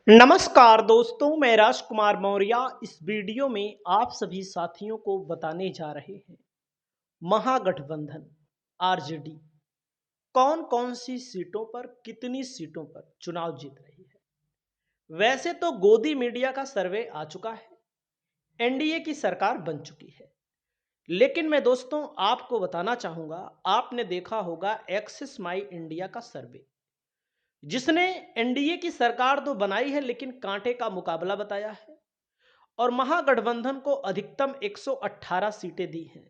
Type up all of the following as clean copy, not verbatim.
नमस्कार दोस्तों, मैं राजकुमार मौर्य इस वीडियो में आप सभी साथियों को बताने जा रहे हैं महागठबंधन आरजेडी कौन कौन सी सीटों पर कितनी सीटों पर चुनाव जीत रही है। वैसे तो गोदी मीडिया का सर्वे आ चुका है, एनडीए की सरकार बन चुकी है, लेकिन मैं दोस्तों आपको बताना चाहूंगा, आपने देखा होगा एक्सिस माई इंडिया का सर्वे जिसने एनडीए की सरकार तो बनाई है लेकिन कांटे का मुकाबला बताया है और महागठबंधन को अधिकतम 118 सीटें दी हैं।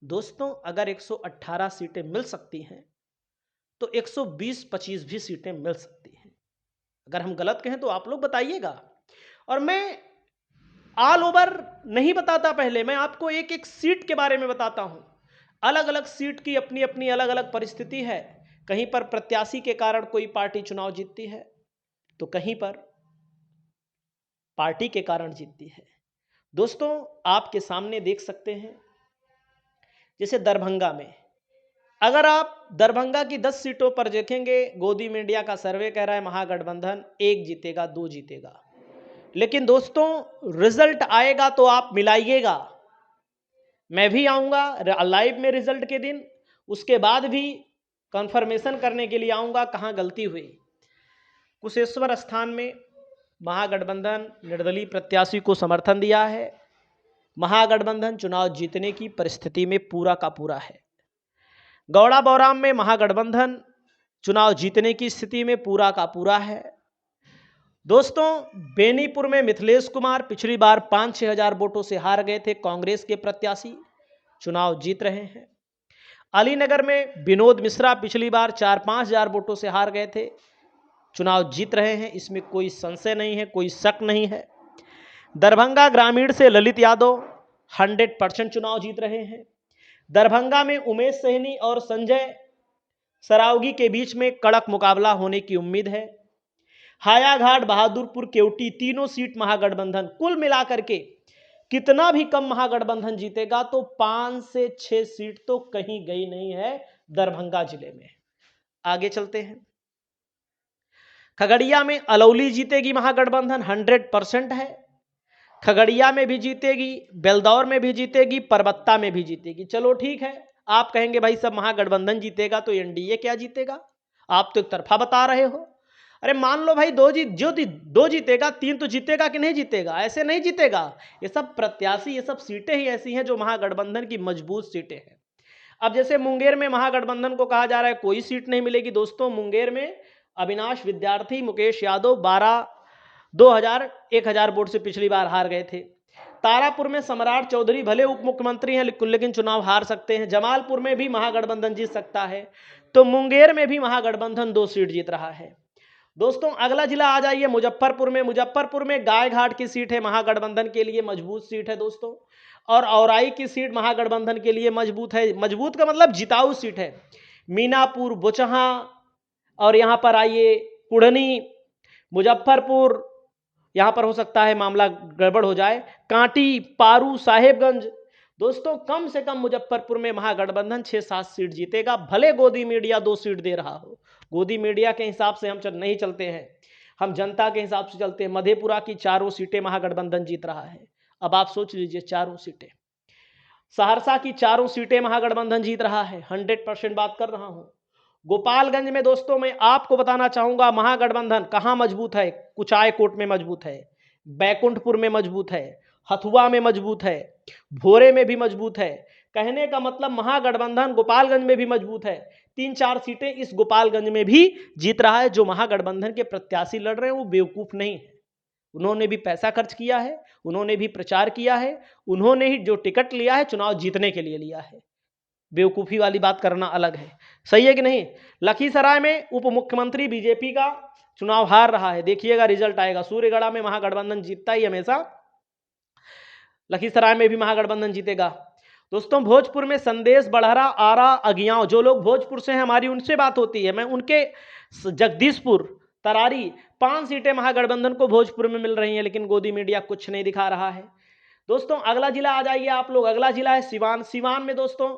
दोस्तों अगर 118 सीटें मिल सकती हैं तो 120-25 भी सीटें मिल सकती हैं। अगर हम गलत कहें तो आप लोग बताइएगा। और मैं ऑल ओवर नहीं बताता, पहले मैं आपको एक एक सीट के बारे में बताता हूं। अलग अलग सीट की अपनी अपनी अलग अलग परिस्थिति है। कहीं पर प्रत्याशी के कारण कोई पार्टी चुनाव जीतती है तो कहीं पर पार्टी के कारण जीतती है। दोस्तों आपके सामने देख सकते हैं, जैसे दरभंगा में अगर आप दरभंगा की 10 सीटों पर देखेंगे, गोदी मीडिया का सर्वे कह रहा है महागठबंधन 1 जीतेगा 2 जीतेगा, लेकिन दोस्तों रिजल्ट आएगा तो आप मिलाइएगा। मैं भी आऊंगा लाइव में रिजल्ट के दिन, उसके बाद भी कंफर्मेशन करने के लिए आऊंगा कहां गलती हुई। कुशेश्वर स्थान में महागठबंधन निर्दलीय प्रत्याशी को समर्थन दिया है। महागठबंधन चुनाव जीतने की परिस्थिति में पूरा का पूरा है। गौड़ा बौराम में महागठबंधन चुनाव जीतने की स्थिति में पूरा का पूरा है। दोस्तों बेनीपुर में मिथिलेश कुमार पिछली बार 5-6 हजार वोटों से हार गए थे, कांग्रेस के प्रत्याशी चुनाव जीत रहे हैं। अलीनगर में विनोद मिश्रा पिछली बार 4-5 हजार वोटों से हार गए थे, चुनाव जीत रहे हैं, इसमें कोई संशय नहीं है, कोई शक नहीं है। दरभंगा ग्रामीण से ललित यादव 100% चुनाव जीत रहे हैं। दरभंगा में उमेश सहनी और संजय सरावगी के बीच में कड़क मुकाबला होने की उम्मीद है। हायाघाट, बहादुरपुर, केवटी तीनों सीट महागठबंधन, कुल मिलाकर के कितना भी कम महागठबंधन जीतेगा तो 5 से 6 सीट तो कहीं गई नहीं है दरभंगा जिले में। आगे चलते हैं। खगड़िया में अलौली जीतेगी महागठबंधन, 100% है। खगड़िया में भी जीतेगी, बेलदौर में भी जीतेगी, परबत्ता में भी जीतेगी। चलो ठीक है, आप कहेंगे भाई सब महागठबंधन जीतेगा तो एनडीए क्या जीतेगा, आप तो एक तरफा बता रहे हो। अरे मान लो भाई दो जीतेगा, 3 तो जीतेगा कि नहीं जीतेगा? ऐसे नहीं जीतेगा। ये सब प्रत्याशी, ये सब सीटें ही ऐसी हैं जो महागठबंधन की मजबूत सीटें हैं। अब जैसे मुंगेर में महागठबंधन को कहा जा रहा है कोई सीट नहीं मिलेगी। दोस्तों मुंगेर में अविनाश विद्यार्थी, मुकेश यादव 1,000 वोट से पिछली बार हार गए थे। तारापुर में सम्राट चौधरी भले उप मुख्यमंत्री हैं लेकिन चुनाव हार सकते हैं। जमालपुर में भी महागठबंधन जीत सकता है, तो मुंगेर में भी महागठबंधन 2 सीट जीत रहा है। दोस्तों अगला जिला आ जाइए मुजफ्फरपुर में। मुजफ्फरपुर में गायघाट की सीट है, महागठबंधन के लिए मजबूत सीट है दोस्तों। और औराई की सीट महागठबंधन के लिए मजबूत है। मजबूत का मतलब जिताऊ सीट है। मीनापुर, बुचहा और यहां पर आइए कुढ़नी, मुजफ्फरपुर, यहां पर हो सकता है मामला गड़बड़ हो जाए, कांटी, पारू, साहेबगंज। दोस्तों कम से कम मुजफ्फरपुर में महागठबंधन 6-7 सीट जीतेगा, भले गोदी मीडिया 2 सीट दे रहा हो। गोदी मीडिया के हिसाब से हम नहीं चलते हैं, हम जनता के हिसाब से चलते हैं। मधेपुरा की 4 सीटें महागठबंधन जीत रहा है। अब आप सोच लीजिए 4 सीटें। सहरसा की 4 सीटें महागठबंधन जीत रहा है, 100% बात कर रहा हूं। गोपालगंज में दोस्तों मैं आपको बताना चाहूंगा महागठबंधन कहां मजबूत है। कुचायकोट में मजबूत है, बैकुंठपुर में मजबूत है, हथुआ में मजबूत है, भोरे में भी मजबूत है। कहने का मतलब महागठबंधन गोपालगंज में भी मजबूत है। 3-4 सीटें इस गोपालगंज में भी जीत रहा है। जो महागठबंधन के प्रत्याशी लड़ रहे हैं वो बेवकूफ नहीं है, उन्होंने भी पैसा खर्च किया है, उन्होंने भी प्रचार किया है, उन्होंने ही जो टिकट लिया है चुनाव जीतने के लिए लिया है। बेवकूफ़ी वाली बात करना अलग है, सही है कि नहीं। लखीसराय में उप मुख्यमंत्री बीजेपी का चुनाव हार रहा है, देखिएगा रिजल्ट आएगा। सूर्यगढ़ा में महागठबंधन जीतता ही हमेशा, लखीसराय में भी महागठबंधन जीतेगा। दोस्तों भोजपुर में संदेश, बड़हरा, आरा, अगियाव, जो लोग भोजपुर से हैं हमारी उनसे बात होती है, मैं उनके जगदीशपुर, तरारी 5 सीटें महागठबंधन को भोजपुर में मिल रही हैं, लेकिन गोदी मीडिया कुछ नहीं दिखा रहा है। दोस्तों अगला जिला आ जाइए आप लोग, अगला जिला है सिवान। सिवान में दोस्तों,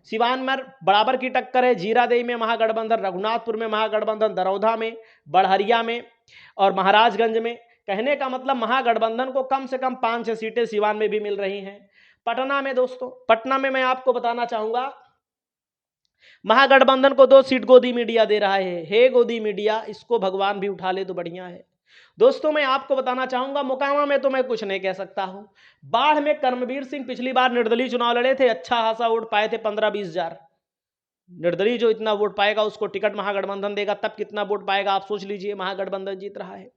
सिवान में बराबर की टक्कर है। जीरादेई में महागठबंधन, रघुनाथपुर में महागठबंधन, दरौधा में, बड़हरिया में और महाराजगंज में, कहने का मतलब महागठबंधन को कम से कम 5-6 सीटें सिवान में भी मिल रही हैं। पटना में दोस्तों, पटना में मैं आपको बताना चाहूंगा महागठबंधन को 2 सीट गोदी मीडिया दे रहा है। हे गोदी मीडिया, इसको भगवान भी उठा ले तो बढ़िया है। दोस्तों मैं आपको बताना चाहूंगा मोकामा में तो मैं कुछ नहीं कह सकता हूं। बाढ़ में कर्मवीर सिंह पिछली बार निर्दलीय चुनाव लड़े थे, अच्छा खासा वोट पाए थे, 15-20 हजार। निर्दलीय जो इतना वोट पाएगा उसको टिकट महागठबंधन देगा, तब कितना वोट पाएगा आप सोच लीजिए। महागठबंधन जीत रहा है।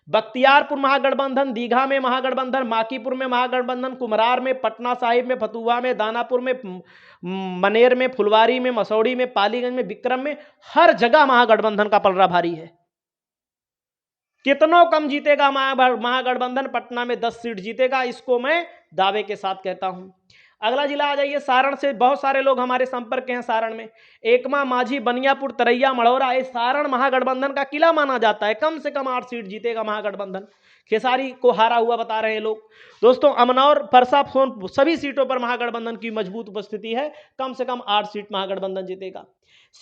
बख्तियारपुर महागठबंधन, दीघा में महागठबंधन, माकीपुर में महागठबंधन, कुम्हरार में, पटना साहिब में, फतुहा में, दानापुर में, मनेर में, फुलवारी में, मसौड़ी में, पालीगंज में, विक्रम में, हर जगह महागठबंधन का पलड़ा भारी है। कितनों कम जीतेगा महागठबंधन, पटना में 10 सीट जीतेगा, इसको मैं दावे के साथ कहता हूं। अगला जिला आ जाइए सारण से। बहुत सारे लोग हमारे संपर्क हैं सारण में। एकमा, माझी, बनियापुर, तरैया, मढ़ौरा, ये सारण महागठबंधन का किला माना जाता है। कम से कम 8 सीट जीतेगा महागठबंधन। खेसारी को हारा हुआ बता रहे हैं लोग। दोस्तों अमनौर, परसा, फोन, सभी सीटों पर महागठबंधन की मजबूत उपस्थिति है। कम से कम 8 सीट महागठबंधन जीतेगा।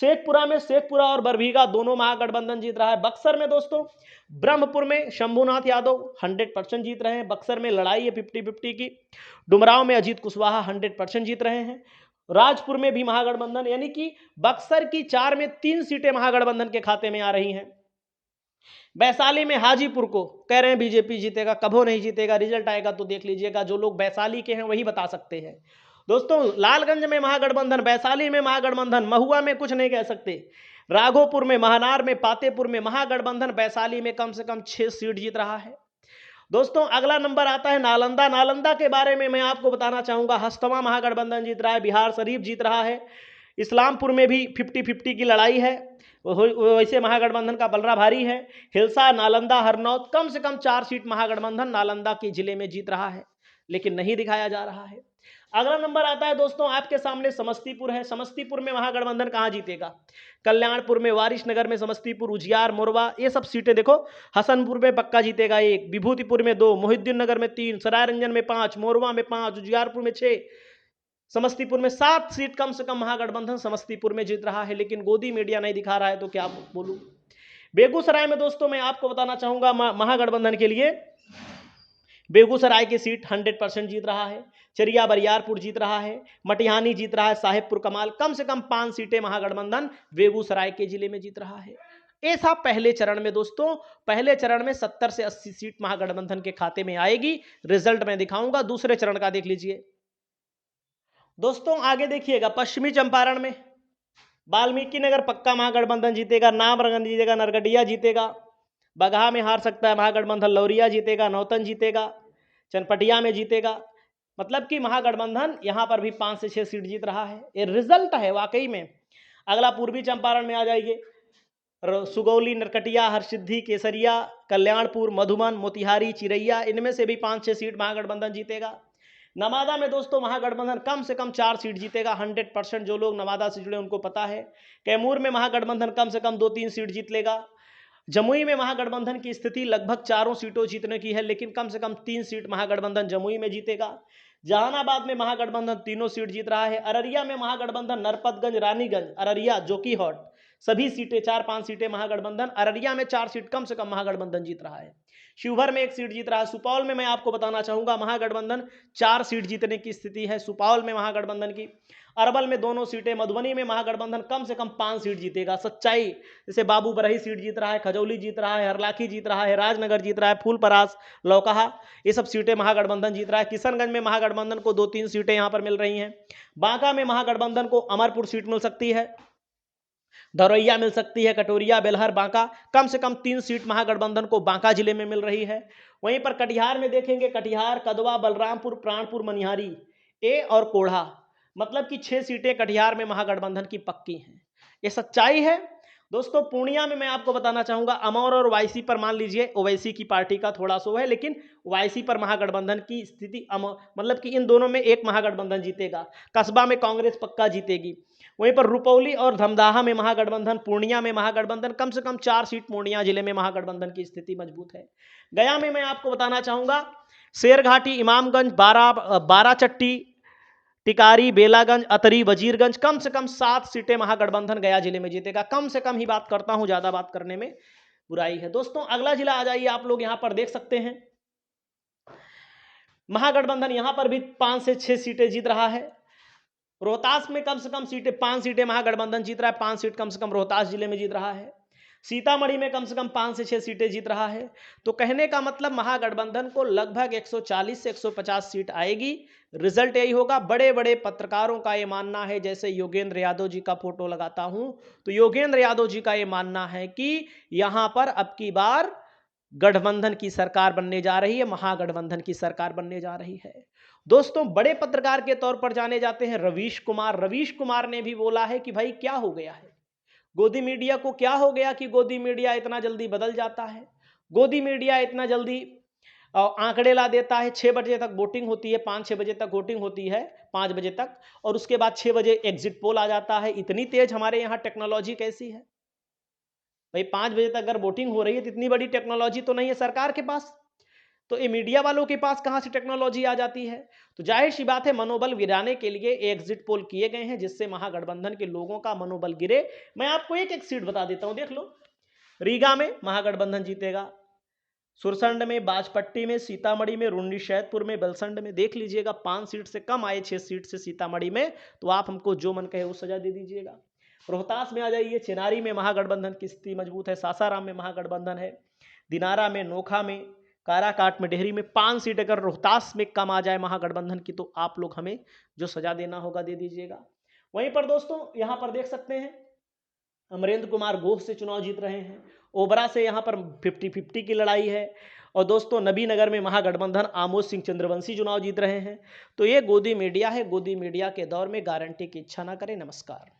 शेखपुरा में शेखपुरा और बरभीगा दोनों महागठबंधन जीत रहा है। बक्सर में दोस्तों ब्रह्मपुर में शंभुनाथ यादव 100% जीत रहे हैं। बक्सर में लड़ाई है 50-50 की। डुमराव में अजीत कुशवाहा 100% जीत रहे हैं। राजपुर में भी महागठबंधन, यानी कि बक्सर की 4 में 3 सीटें महागठबंधन के खाते में आ रही हैं। वैशाली में हाजीपुर को कह रहे हैं बीजेपी जीतेगा, कभो नहीं जीतेगा, रिजल्ट आएगा तो देख लीजिएगा। जो लोग वैशाली के हैं वही बता सकते हैं। दोस्तों लालगंज में महागठबंधन, वैशाली में महागठबंधन, महुआ में कुछ नहीं कह सकते, राघोपुर में, महनार में, पातेपुर में महागठबंधन, वैशाली में कम से कम 6 सीट जीत रहा है। दोस्तों अगला नंबर आता है नालंदा। नालंदा के बारे में मैं आपको बताना चाहूंगा, हस्तवा महागठबंधन जीत रहा है, बिहार शरीफ जीत रहा है, इस्लामपुर में भी 50-50 की लड़ाई है, वैसे महागठबंधन का पलड़ा भारी है। हिलसा, नालंदा, हरनौत, कम से कम 4 सीट महागठबंधन नालंदा के जिले में जीत रहा है, लेकिन नहीं दिखाया जा रहा है। अगला नंबर आता है दोस्तों आपके सामने समस्तीपुर है। समस्तीपुर में महागठबंधन कहां जीतेगा? कल्याणपुर में, वारिसनगर में, समस्तीपुर, उजियार, मोरवा, ये सब सीटें देखो। हसनपुर में पक्का जीतेगा 1, विभूतिपुर में 2, मोहिद्दीन नगर में 3, सरायरंजन में 5, मोरवा में 5, उजियारपुर में 6, समस्तीपुर में 7 सीट कम से कम महागठबंधन समस्तीपुर में जीत रहा है, लेकिन गोदी मीडिया नहीं दिखा रहा है तो क्या बोलूं। बेगूसराय में दोस्तों मैं आपको बताना चाहूंगा महागठबंधन के लिए बेगूसराय की सीट 100% जीत रहा है। चरिया बरियारपुर जीत रहा है, मटिहानी जीत रहा है, साहेबपुर कमाल, कम से कम 5 सीटें महागठबंधन बेगूसराय के जिले में जीत रहा है। ये था पहले चरण में। दोस्तों पहले चरण में 70 से 80 सीट महागठबंधन के खाते में आएगी। रिजल्ट मैं दिखाऊंगा। दूसरे चरण का देख लीजिए दोस्तों। आगे देखिएगा, पश्चिमी चंपारण में वाल्मीकि नगर पक्का महागठबंधन जीतेगा, नामरगन जीतेगा, नरकटिया जीतेगा, बगहा में हार सकता है महागठबंधन, लौरिया जीतेगा, नौतन जीतेगा, चनपटिया में जीतेगा। मतलब कि महागठबंधन यहां पर भी 5 से 6 सीट जीत रहा है। ये रिजल्ट है वाकई में। अगला पूर्वी चंपारण में आ जाइए, सुगौली, नरकटिया, हरसिद्धि, केसरिया, कल्याणपुर, मधुबन, मोतिहारी, चिरैया, इनमें से भी 5-6 सीट महागठबंधन जीतेगा। नवादा में दोस्तों महागठबंधन कम से कम 4 सीट जीतेगा 100%। जो लोग नवादा से जुड़े उनको पता है। कैमूर में महागठबंधन कम से कम 2-3 सीट जीत लेगा। जमुई में महागठबंधन की स्थिति लगभग 4 सीटों जीतने की है, लेकिन कम से कम 3 सीट महागठबंधन जमुई में जीतेगा। जहानाबाद में महागठबंधन 3 सीट जीत रहा है। अररिया में महागठबंधन नरपतगंज, रानीगंज, अररिया, जोकी हॉट, सभी सीटें 4-5 सीटें महागठबंधन। अररिया में 4 सीट कम से कम महागठबंधन जीत रहा है। शिवहर में 1 सीट जीत रहा है। सुपौल में मैं आपको बताना चाहूंगा महागठबंधन 4 सीट जीतने की स्थिति है सुपौल में महागठबंधन की। अरवल में 2 सीटें। मधुबनी में महागठबंधन कम से कम 5 सीट जीतेगा। सच्चाई जैसे बाबू बरही सीट जीत रहा है, खजौली जीत रहा है, हरलाखी जीत रहा है, राजनगर जीत रहा है, फूलपरास, लौकहा, ये सब सीटें महागठबंधन जीत रहा है। किशनगंज में महागठबंधन को 2-3 सीटें यहां पर मिल रही हैं। बांका में महागठबंधन को अमरपुर सीट मिल सकती है, धरैया मिल सकती है, कटोरिया, बेलहर, बांका, कम से कम 3 सीट महागठबंधन को बांका जिले में मिल रही है। वहीं पर कटिहार में देखेंगे, कटिहार, कदवा, बलरामपुर, प्राणपुर, मनिहारी, ए और कोढ़ा, मतलब कि 6 सीटें कटिहार में महागठबंधन की पक्की हैं। ये सच्चाई है दोस्तों। पूर्णिया में मैं आपको बताना चाहूंगा अमौर और ओवैसी पर, मान लीजिए ओवैसी की पार्टी का थोड़ा सो है, लेकिन ओवैसी पर महागठबंधन की स्थिति मतलब कि इन दोनों में एक महागठबंधन जीतेगा। कस्बा में कांग्रेस पक्का जीतेगी। वहीं पर रुपौली और धमदाहा में महागठबंधन, पूर्णिया में महागठबंधन, कम से कम 4 सीट पूर्णिया जिले में महागठबंधन की स्थिति मजबूत है। गया में मैं आपको बताना चाहूंगा शेरघाटी, इमामगंज, बाराचट्टी, टिकारी, बेलागंज, अतरी, वजीरगंज, कम से कम 7 सीटें महागठबंधन गया जिले में जीतेगा। कम से कम ही बात करता हूं, ज्यादा बात करने में बुराई है। दोस्तों अगला जिला आ जाइए, आप लोग यहां पर देख सकते हैं महागठबंधन यहां पर भी 5 से 6 सीटें जीत रहा है। रोहतास में कम से कम सीटें 5 सीटें महागठबंधन जीत रहा है, 5 सीट कम से कम रोहतास जिले में जीत रहा है। सीतामढ़ी में कम से कम 5 से 6 सीटें जीत रहा है। तो कहने का मतलब महागठबंधन को लगभग 140 से 150 सीट आएगी। रिजल्ट यही होगा। बड़े बड़े पत्रकारों का ये मानना है, जैसे योगेंद्र यादव जी का फोटो लगाता हूं, तो योगेंद्र यादव जी का ये मानना है कि यहां पर अब की बार गठबंधन की सरकार बनने जा रही है, महागठबंधन की सरकार बनने जा रही है। दोस्तों बड़े पत्रकार के तौर पर जाने जाते हैं रवीश कुमार। रवीश कुमार ने भी बोला है कि भाई क्या हो गया है, गोदी मीडिया को क्या हो गया कि गोदी मीडिया इतना जल्दी बदल जाता है, गोदी मीडिया इतना जल्दी आंकड़े ला देता है। 6 बजे तक वोटिंग होती है, 5-6 बजे तक वोटिंग होती है, 5 बजे तक, और उसके बाद 6 बजे एग्जिट पोल आ जाता है। इतनी तेज हमारे यहाँ टेक्नोलॉजी कैसी है भाई? 5 बजे तक अगर वोटिंग हो रही है तो इतनी बड़ी टेक्नोलॉजी तो नहीं है सरकार के पास, तो ये मीडिया वालों के पास कहां से टेक्नोलॉजी आ जाती है? तो जाहिर सी बात है मनोबल गिराने के लिए एग्जिट पोल किए गए हैं, जिससे महागठबंधन के लोगों का मनोबल गिरे। मैं आपको एक एक सीट बता देता हूं, देख लो। रीगा में महागठबंधन जीतेगा, सुरसंड में, बाजपट्टी में, सीतामढ़ी में, रुन्नीसैदपुर में, बेलसंड में। देख लीजिएगा 5 सीट से कम आए, 6 सीट से सीतामढ़ी में, तो आप हमको जो मन कहे वो सजा दे दीजिएगा। रोहतास में आ जाइए, चिनारी में महागठबंधन की स्थिति मजबूत है, सासाराम में महागठबंधन है, दिनारा में, नोखा में, काराकाट में, डेहरी में। 5 सीट अगर रोहतास में कम आ जाए महागठबंधन की, तो आप लोग हमें जो सजा देना होगा दे दीजिएगा। वहीं पर दोस्तों यहां पर देख सकते हैं अमरेंद्र कुमार गोह से चुनाव जीत रहे हैं, ओबरा से यहां पर 50-50 की लड़ाई है, और दोस्तों नबीनगर में महागठबंधन आमोद सिंह चंद्रवंशी चुनाव जीत रहे हैं। तो ये गोदी मीडिया है, गोदी मीडिया के दौर में गारंटी की इच्छा ना करें। नमस्कार।